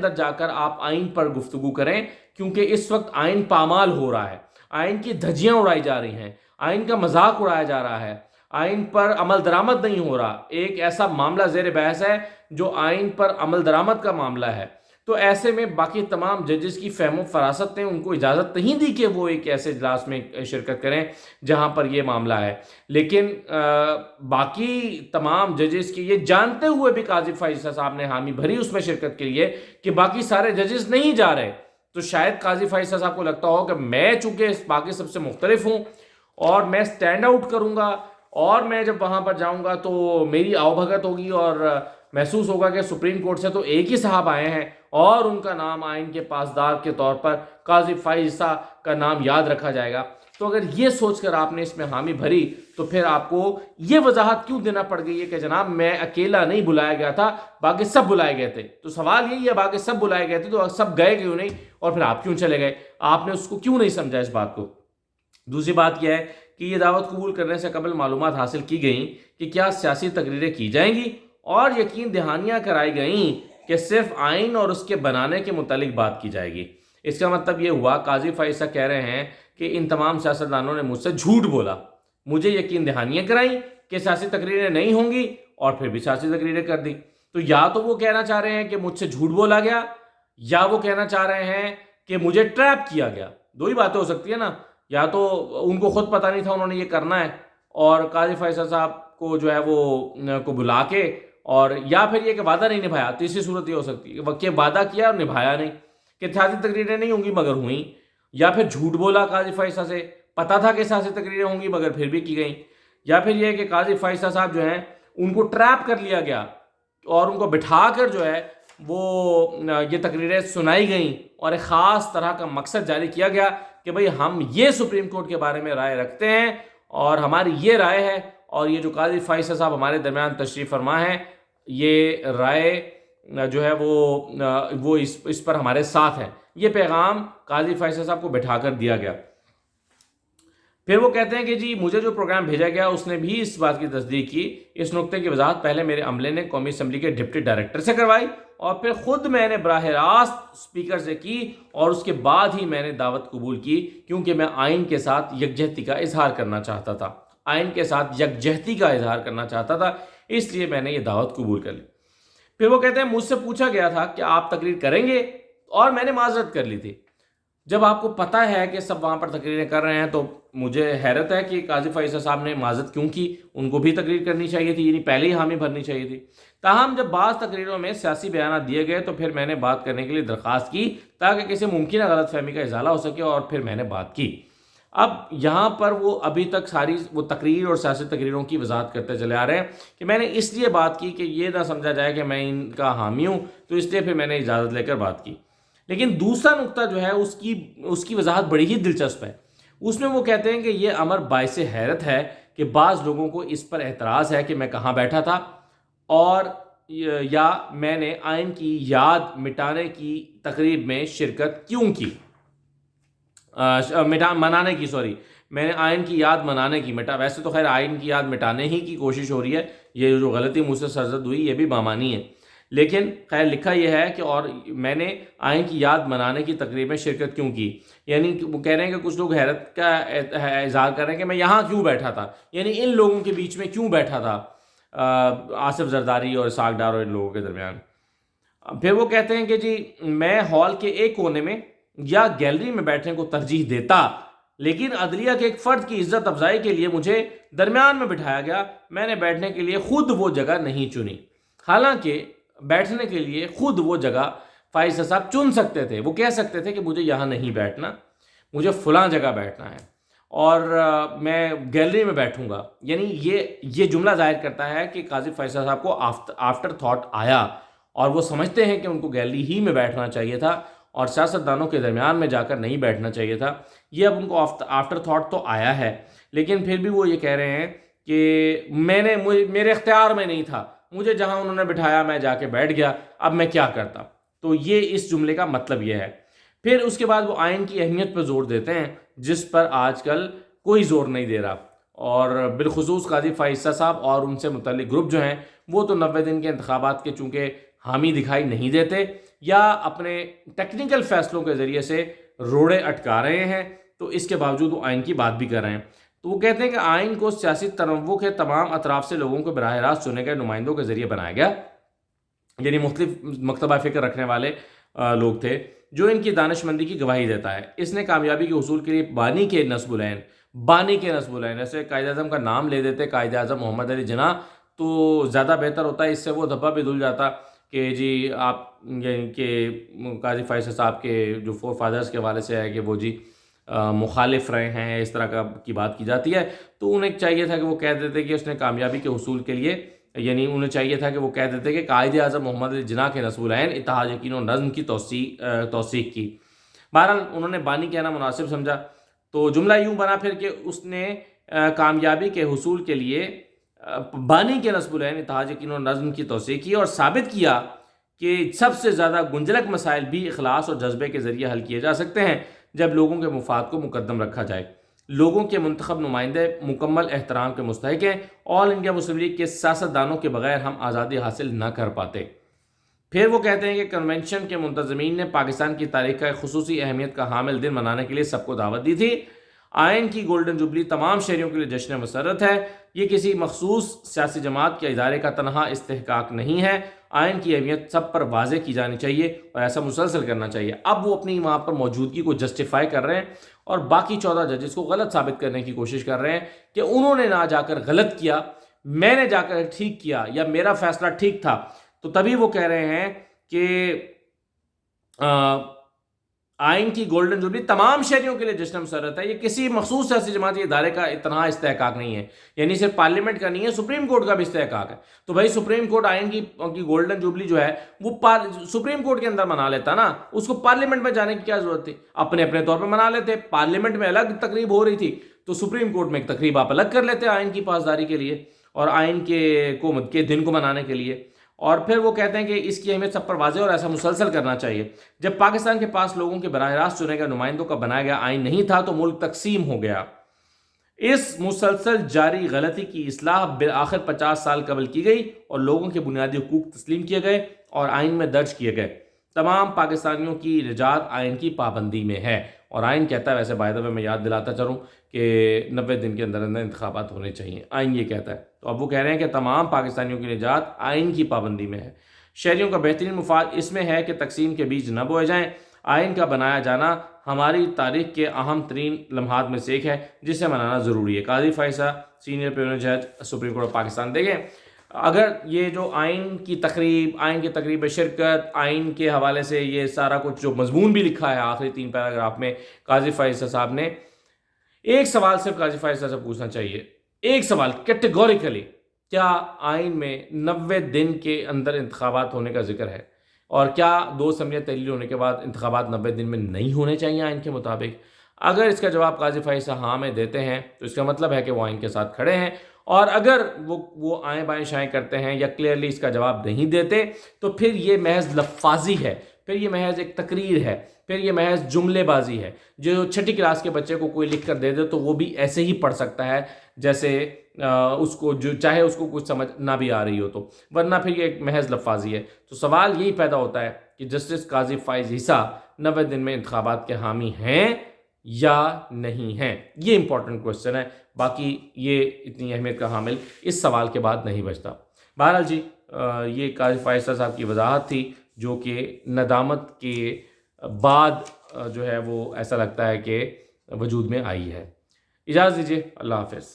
اندر جا کر آپ آئین پر گفتگو کریں، کیونکہ اس وقت آئین پامال ہو رہا ہے، آئین کی دھجیاں اڑائی جا رہی ہیں، آئین کا مذاق اڑایا جا رہا ہے، آئین پر عمل درآمد نہیں ہو رہا۔ ایک ایسا معاملہ زیر بحث ہے جو آئین پر عمل درآمد کا معاملہ ہے، تو ایسے میں باقی تمام ججز کی فہم و فراست نے ان کو اجازت نہیں دی کہ وہ ایک ایسے اجلاس میں شرکت کریں جہاں پر یہ معاملہ ہے۔ لیکن باقی تمام ججز کی یہ جانتے ہوئے بھی قاضی فائز صاحب نے حامی بھری اس میں شرکت کے لیے کہ باقی سارے ججز نہیں جا رہے، تو شاید قاضی فائز صاحب کو لگتا ہو کہ میں چونکہ باقی سب سے مختلف ہوں اور میں سٹینڈ آؤٹ کروں گا، اور میں جب وہاں پر جاؤں گا تو میری آؤ بھگت ہوگی اور محسوس ہوگا کہ سپریم کورٹ سے تو ایک ہی صاحب آئے ہیں اور ان کا نام آئین کے پاسدار کے طور پر قاضی فائز کا نام یاد رکھا جائے گا۔ تو اگر یہ سوچ کر آپ نے اس میں حامی بھری تو پھر آپ کو یہ وضاحت کیوں دینا پڑ گئی ہے کہ جناب میں اکیلا نہیں بلایا گیا تھا، باقی سب بلائے گئے تھے؟ تو سوال یہی ہے باقی سب بلائے گئے تھے تو سب گئے کیوں نہیں، اور پھر آپ کیوں چلے گئے؟ آپ نے اس کو کیوں نہیں سمجھا اس بات کو؟ دوسری بات یہ ہے کہ یہ دعوت قبول کرنے سے قبل معلومات حاصل کی گئیں کہ کیا سیاسی تقریریں کی جائیں گی، اور یقین دہانیاں کرائی گئیں کہ صرف آئین اور اس کے بنانے کے متعلق بات کی جائے گی۔ اس کا مطلب یہ ہوا قاضی فائز صاحب کہہ رہے ہیں کہ ان تمام سیاستدانوں نے مجھ سے جھوٹ بولا، مجھے یقین دہانیاں کرائیں کہ سیاسی تقریریں نہیں ہوں گی اور پھر بھی سیاسی تقریریں کر دی۔ تو یا تو وہ کہنا چاہ رہے ہیں کہ مجھ سے جھوٹ بولا گیا، یا وہ کہنا چاہ رہے ہیں کہ مجھے ٹریپ کیا گیا۔ دو ہی باتیں ہو سکتی ہیں نا، یا تو ان کو خود پتہ نہیں تھا انہوں نے یہ کرنا ہے اور قاضی فیصل صاحب کو جو ہے وہ کو بلا کے، اور یا پھر یہ کہ وعدہ نہیں نبھایا۔ تیسری صورت یہ ہو سکتی ہے کہ وعدہ کیا اور نبھایا نہیں، کہ سیاسی تقریریں نہیں ہوں گی مگر ہوئیں، یا پھر جھوٹ بولا قاضی فیصل سے، پتہ تھا کہ سیاسی تقریریں ہوں گی مگر پھر بھی کی گئیں، یا پھر یہ کہ قاضی فیصل صاحب جو ہیں ان کو ٹریپ کر لیا گیا اور ان کو بٹھا کر جو ہے وہ یہ تقریریں سنائی گئیں اور ایک خاص طرح کا مقصد جاری کیا گیا کہ بھئی ہم یہ سپریم کورٹ کے بارے میں رائے رکھتے ہیں اور ہماری یہ رائے ہے، اور یہ جو قاضی فائز صاحب ہمارے درمیان تشریف فرما ہے یہ رائے جو ہے وہ اس پر ہمارے ساتھ ہے۔ یہ پیغام قاضی فائز صاحب کو بٹھا کر دیا گیا۔ پھر وہ کہتے ہیں کہ جی مجھے جو پروگرام بھیجا گیا اس نے بھی اس بات کی تصدیق کی۔ اس نقطے کی وضاحت پہلے میرے عملے نے قومی اسمبلی کے ڈپٹی ڈائریکٹر سے کروائی اور پھر خود میں نے براہ راست اسپیکر سے کی، اور اس کے بعد ہی میں نے دعوت قبول کی، کیونکہ میں آئین کے ساتھ یکجہتی کا اظہار کرنا چاہتا تھا، آئین کے ساتھ یکجہتی کا اظہار کرنا چاہتا تھا، اس لیے میں نے یہ دعوت قبول کر لی۔ پھر وہ کہتے ہیں مجھ سے پوچھا گیا تھا کہ آپ تقریر کریں گے، اور میں نے معذرت کر لی تھی۔ جب آپ کو پتہ ہے کہ سب وہاں پر تقریریں کر رہے ہیں تو مجھے حیرت ہے کہ قاضی فائز صاحب نے معذرت کیوں کی، ان کو بھی تقریر کرنی چاہیے تھی، یعنی پہلے ہی حامی بھرنی چاہیے تھی۔ تاہم جب بعض تقریروں میں سیاسی بیانات دیے گئے تو پھر میں نے بات کرنے کے لیے درخواست کی تاکہ کسی ممکنہ غلط فہمی کا ازالہ ہو سکے، اور پھر میں نے بات کی۔ اب یہاں پر وہ ابھی تک ساری وہ تقریر اور سیاسی تقریروں کی وضاحت کرتے چلے آ رہے ہیں کہ میں نے اس لیے بات کی کہ یہ نہ سمجھا جائے کہ میں ان کا حامی ہوں، تو اس لیے پھر میں نے اجازت لے کر بات کی۔ لیکن دوسرا نقطہ جو ہے اس کی وضاحت بڑی ہی دلچسپ ہے۔ اس میں وہ کہتے ہیں کہ یہ امر باعث حیرت ہے کہ بعض لوگوں کو اس پر اعتراض ہے کہ میں کہاں بیٹھا تھا، اور یا میں نے آئین کی یاد مٹانے کی تقریب میں شرکت کیوں کی، منانے کی، میں نے آئین کی یاد منانے کی، ویسے تو خیر آئین کی یاد مٹانے ہی کی کوشش ہو رہی ہے، یہ جو غلطی مجھ سے سرزد ہوئی یہ بھی بامانی ہے، لیکن خیر لکھا یہ ہے کہ اور میں نے آئین کی یاد منانے کی تقریب میں شرکت کیوں کی، یعنی وہ کہہ رہے ہیں کہ کچھ لوگ حیرت کا اظہار کر رہے ہیں کہ میں یہاں کیوں بیٹھا تھا، یعنی ان لوگوں کے بیچ میں کیوں بیٹھا تھا، آصف زرداری اور اسحاق ڈار اور ان لوگوں کے درمیان۔ پھر وہ کہتے ہیں کہ جی میں ہال کے ایک کونے میں یا گیلری میں بیٹھنے کو ترجیح دیتا، لیکن عدلیہ کے ایک فرد کی عزت افزائی کے لیے مجھے درمیان میں بٹھایا گیا، میں نے بیٹھنے کے لیے خود وہ جگہ نہیں چنی۔ حالانکہ بیٹھنے کے لیے خود وہ جگہ فائز صاحب چن سکتے تھے، وہ کہہ سکتے تھے کہ مجھے یہاں نہیں بیٹھنا، مجھے فلاں جگہ بیٹھنا ہے اور میں گیلری میں بیٹھوں گا، یعنی یہ جملہ ظاہر کرتا ہے کہ قاضی فائز صاحب کو آفٹر تھاٹ آیا اور وہ سمجھتے ہیں کہ ان کو گیلری ہی میں بیٹھنا چاہیے تھا اور سیاستدانوں کے درمیان میں جا کر نہیں بیٹھنا چاہیے تھا۔ یہ اب ان کو آفٹر تھاٹ تو آیا ہے، لیکن پھر بھی وہ یہ کہہ رہے ہیں کہ میرے اختیار میں نہیں تھا، مجھے جہاں انہوں نے بٹھایا میں جا کے بیٹھ گیا، اب میں کیا کرتا۔ تو یہ اس جملے کا مطلب یہ ہے۔ پھر اس کے بعد وہ آئین کی اہمیت پر زور دیتے ہیں جس پر آج کل کوئی زور نہیں دے رہا، اور بالخصوص قاضی فائز صاحب اور ان سے متعلق گروپ جو ہیں وہ تو 90 دن کے انتخابات کے چونکہ حامی دکھائی نہیں دیتے، یا اپنے ٹیکنیکل فیصلوں کے ذریعے سے روڑے اٹکا رہے ہیں، تو اس کے باوجود وہ آئین کی بات بھی کر رہے ہیں۔ تو وہ کہتے ہیں کہ آئین کو سیاسی تنوع کے تمام اطراف سے لوگوں کو براہ راست چنے گئے نمائندوں کے ذریعے بنایا گیا، یعنی مختلف مکتبہ فکر رکھنے والے لوگ تھے، جو ان کی دانش مندی کی گواہی دیتا ہے۔ اس نے کامیابی کے حصول کے لیے بانی کے نصب العین، ایسے قائد اعظم کا نام لے دیتے قائد اعظم محمد علی جناح، تو زیادہ بہتر ہوتا ہے، اس سے وہ دھبا بھی دھل جاتا کہ جی آپ کہ قاضی فیصل صاحب کے جو فور فادرز کے حوالے سے ہے کہ وہ جی مخالف رہے ہیں، اس طرح کی بات کی جاتی ہے۔ تو انہیں چاہیے تھا کہ وہ کہہ دیتے کہ اس نے کامیابی کے حصول کے لیے، یعنی انہیں چاہیے تھا کہ وہ کہہ دیتے کہ قائد اعظم محمد علی جناح کے نصب العین اتحاد یقین و نظم کی توثیق کی۔ بہرحال انہوں نے بانی کہنا مناسب سمجھا، تو جملہ یوں بنا پھر کہ اس نے کامیابی کے حصول کے لیے بانی کے نصب العین اتحاد یقین و نظم کی توثیق کی، اور ثابت کیا کہ سب سے زیادہ گنجلک مسائل بھی اخلاص اور جذبے کے ذریعے حل کیے جا سکتے ہیں جب لوگوں کے مفاد کو مقدم رکھا جائے۔ لوگوں کے منتخب نمائندے مکمل احترام کے مستحق ہیں، آل انڈیا مسلم لیگ کے سیاستدانوں کے بغیر ہم آزادی حاصل نہ کر پاتے۔ پھر وہ کہتے ہیں کہ کنونشن کے منتظمین نے پاکستان کی تاریخ کا ایک خصوصی اہمیت کا حامل دن منانے کے لیے سب کو دعوت دی تھی۔ آئین کی گولڈن جوبلی تمام شہریوں کے لیے جشن مسرت ہے، یہ کسی مخصوص سیاسی جماعت یا ادارے کا تنہا استحقاق نہیں ہے۔ آئین کی اہمیت سب پر واضح کی جانی چاہیے اور ایسا مسلسل کرنا چاہیے۔ اب وہ اپنی وہاں پر موجودگی کو جسٹیفائی کر رہے ہیں اور باقی 14 ججز کو غلط ثابت کرنے کی کوشش کر رہے ہیں کہ انہوں نے نہ جا کر غلط کیا، میں نے جا کر ٹھیک کیا، یا میرا فیصلہ ٹھیک تھا۔ تو تبھی وہ کہہ رہے ہیں کہ آئین کی گولڈن جوبلی تمام شہریوں کے لیے جشن مسرت ہے، یہ کسی مخصوص سیاسی جماعت یا ادارے کا تنہا استحقاق نہیں ہے، یعنی صرف پارلیمنٹ کا نہیں ہے، سپریم کورٹ کا بھی استحقاق ہے۔ تو بھائی سپریم کورٹ آئین کی گولڈن جوبلی جو ہے وہ سپریم کورٹ کے اندر منا لیتا نا، اس کو پارلیمنٹ میں جانے کی کیا ضرورت تھی؟ اپنے اپنے طور پہ منا لیتے، پارلیمنٹ میں الگ تقریب ہو رہی تھی تو سپریم کورٹ میں ایک تقریب آپ الگ کر لیتے آئین کی پاسداری کے لیے اور آئین کے دن کو منانے کے لیے۔ اور پھر وہ کہتے ہیں کہ اس کی اہمیت سب پر واضح اور ایسا مسلسل کرنا چاہیے۔ جب پاکستان کے پاس لوگوں کے براہ راست چنے گئے نمائندوں کا بنایا گیا آئین نہیں تھا تو ملک تقسیم ہو گیا۔ اس مسلسل جاری غلطی کی اصلاح بالآخر 50 سال قبل کی گئی اور لوگوں کے بنیادی حقوق تسلیم کیے گئے اور آئین میں درج کیے گئے۔ تمام پاکستانیوں کی نجات آئین کی پابندی میں ہے، اور آئین کہتا ہے، ویسے بائی دا وے میں یاد دلاتا چلوں کہ 90 دن کے اندر انتخابات ہونے چاہیے، آئین یہ کہتا ہے۔ تو اب وہ کہہ رہے ہیں کہ تمام پاکستانیوں کی نجات آئین کی پابندی میں ہے۔ شہریوں کا بہترین مفاد اس میں ہے کہ تقسیم کے بیج نہ بوئے جائیں۔ آئین کا بنایا جانا ہماری تاریخ کے اہم ترین لمحات میں سے ایک ہے جسے منانا ضروری ہے۔ قاضی فیصل سینئر پریویلر جج سپریم کورٹ آف پاکستان۔ دیکھیں اگر یہ جو آئین کی تقریب شرکت، آئین کے حوالے سے یہ سارا کچھ جو مضمون بھی لکھا ہے آخری 3 پیراگراف میں قاضی فیصل صاحب نے، ایک سوال صرف قاضی فیصل سے پوچھنا چاہیے، ایک سوال کیٹیگوریکلی، کیا آئین میں 90 دن کے اندر انتخابات ہونے کا ذکر ہے؟ اور کیا 2 اسمبلیاں تحلیل ہونے کے بعد انتخابات 90 دن میں نہیں ہونے چاہیے آئین کے مطابق؟ اگر اس کا جواب قاضی فیصل ہاں میں دیتے ہیں تو اس کا مطلب ہے کہ وہ آئین کے ساتھ کھڑے ہیں، اور اگر وہ آئیں بائیں شائیں کرتے ہیں یا کلیئرلی اس کا جواب نہیں دیتے تو پھر یہ محض لفاظی ہے، پھر یہ محض ایک تقریر ہے، پھر یہ محض جملے بازی ہے۔ جو 6ٹھی کلاس کے بچے کو کوئی لکھ کر دے دے تو وہ بھی ایسے ہی پڑھ سکتا ہے جیسے اس کو جو چاہے اس کو کچھ سمجھ نہ بھی آ رہی ہو تو، ورنہ پھر یہ ایک محض لفاظی ہے۔ تو سوال یہی پیدا ہوتا ہے کہ جسٹس قاضی فائز عیسیٰ 90 دن میں انتخابات کے حامی ہیں یا نہیں ہیں؟ یہ امپورٹنٹ کوشچن ہے، باقی یہ اتنی اہمیت کا حامل اس سوال کے بعد نہیں بچتا۔ بہرحال جی یہ قاضی فیصل صاحب کی وضاحت تھی جو کہ ندامت کے بعد جو ہے وہ ایسا لگتا ہے کہ وجود میں آئی ہے۔ اجازت دیجیے، اللہ حافظ۔